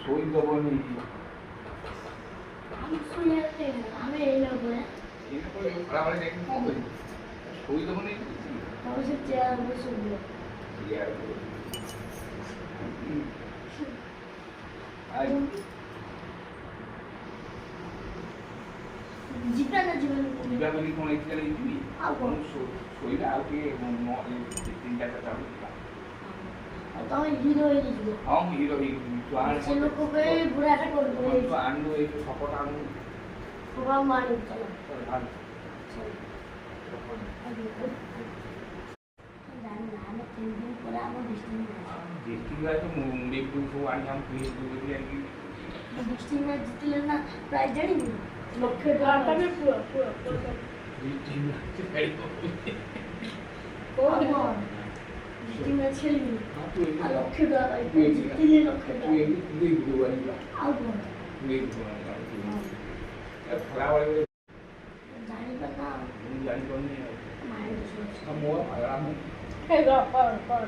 ଶୋଇ ଦବନି ଆମେ ଶୋଇବାକୁ ଆମେ ଏଇନା ପରା ଖରାବେଳେ ଯାଇକି କ'ଣ କରିବୁ ଶୋଇ ଦବନି ତମେ ସେ ଚେୟାର ଉପରେ ଶୋଇବ ଯିବା ନା ଯିବାନି ଯିବା ବୋଲି କ'ଣ ଏଠି ତାହେଲେ ଯିବି ଆଉ କ'ଣ ଶୋଇଲେ ଆଉ ଟିକେ 3ଟା 4ଟା ବେଳକୁ ଯିବା ଆଉ ତମେ ହିରୋ ହେଇଯିବ ହଁ ମୁଁ ହିରୋ ହେଇଯିବି ତୁ ଆଣେ ସେ ଲୋକ କହେ ବୁଢ଼ାଟା କରିଦେବ ତୁ ଆଣୁ ଏଇ ଯେଉଁ ସପୋର୍ଟ ଆଣୁ ବାବା ମାରି ଚାଲ ଆମେ 3 ଦିନ ପରେ ଆମ डिस्ट्रिक्ट है तो मुंबई को आनी हम प्लेस को भी आएंगे डिस्ट्रिक्ट में जितले ना प्राइस जानी लक्ष्य टाका में पूरा डिस्ट्रिक्ट में खेल को डिस्ट्रिक्ट में खेली हां तो लक्ष्य टाका जितले लक्ष्य तू एक पूरी वीडियो वाली आउ कौन पूरी वीडियो वाली अब खड़ा वाले जानी पता जानी कौन नहीं है माइंड सोच हम वो आराम है पर